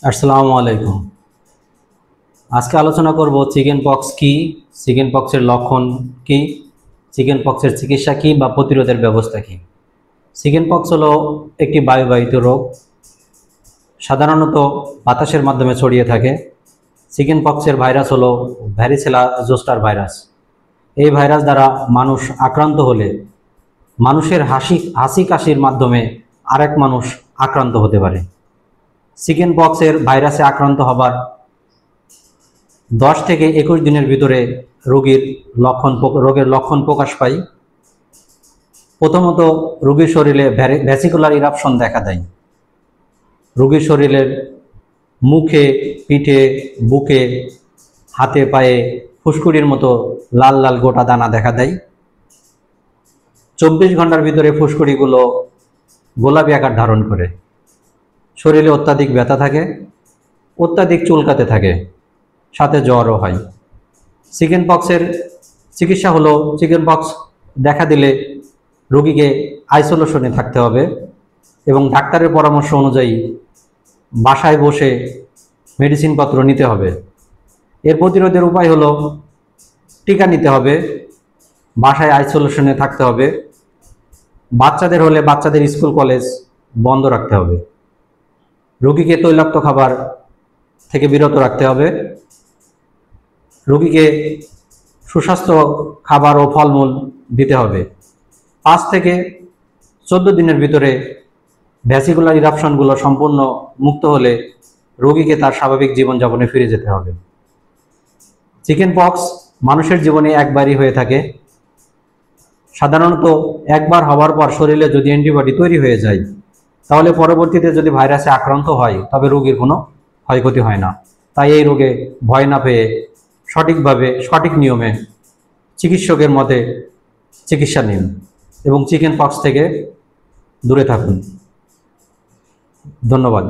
আসসালামু আলাইকুম। আজকে আলোচনা করব চিকেন পক্স কি, চিকেন পক্সের লক্ষণ কি, চিকেন পক্সের চিকিৎসা কি বা প্রতিরোধের ব্যবস্থা কি। চিকেন পক্স হলো একটি বায়ুবাহিত রোগ, সাধারণত বাতাসের মাধ্যমে ছড়িয়ে থাকে। চিকেন পক্সের ভাইরাস হলো ভ্যারিসেলা জোস্টার ভাইরাস। এই ভাইরাস দ্বারা মানুষ আক্রান্ত হলে মানুষের হাসি কাশির মাধ্যমে আরেক মানুষ আক্রান্ত হতে পারে। চিকেন পক্সের ভাইরাসে আক্রান্ত হবার 10 থেকে 21 দিনের ভিতরে রোগের লক্ষণ প্রকাশ পায়। প্রথমত রোগীর শরীরে ভ্যাসিকুলার ইরাপশন দেখা দেয়। রোগীর শরীরের মুখে, পিঠে, বুকে, হাতে, পায়ে ফুসকুড়ির মতো লাল লাল গোটা দানা দেখা দেয়। 24 ঘন্টার ভিতরে ফুসকুড়িগুলো গোলাপি আকার ধারণ করে। শরীরে অত্যাধিক ব্যথা থাকে, অত্যাধিক চুলকাতে থাকে, সাথে জ্বরও হয়। চিকেন পক্সের চিকিৎসা হলো, চিকেন পক্স দেখা দিলে রোগীকে আইসোলেশনে থাকতে হবে এবং ডাক্তারের পরামর্শ অনুযায়ী বাসায় বসে মেডিসিনপত্র নিতে হবে। এর প্রতিরোধের উপায় হলো টিকা নিতে হবে, বাসায় আইসোলেশনে থাকতে হবে, বাচ্চাদের হলে বাচ্চাদের স্কুল কলেজ বন্ধ রাখতে হবে, রোগীকে তৈলাক্ত খাবার থেকে বিরত রাখতে হবে, রোগীকে সুস্বাস্থ্য খাবার ও ফলমূল দিতে হবে। 5 থেকে 14 দিনের ভিতরে ভ্যাসিকুলার ইরাপশনগুলো সম্পূর্ণ মুক্ত হলে রোগীকে তার স্বাভাবিক জীবনযাপনে ফিরে যেতে হবে। চিকেন পক্স মানুষের জীবনে একবারই হয়ে থাকে। সাধারণত একবার হওয়ার পর শরীরে যদি অ্যান্টিবডি তৈরি হয়ে যায়, তাহলে পরবর্তীতে যদি ভাইরাসে আক্রান্ত হয় তবে রোগীর কোনো ক্ষয়ক্ষতি হয় না। তাই এই রোগে ভয় না পেয়ে সঠিকভাবে, সঠিক নিয়মে চিকিৎসকের মতে চিকিৎসা নিন এবং চিকেন পক্স থেকে দূরে থাকুন। ধন্যবাদ।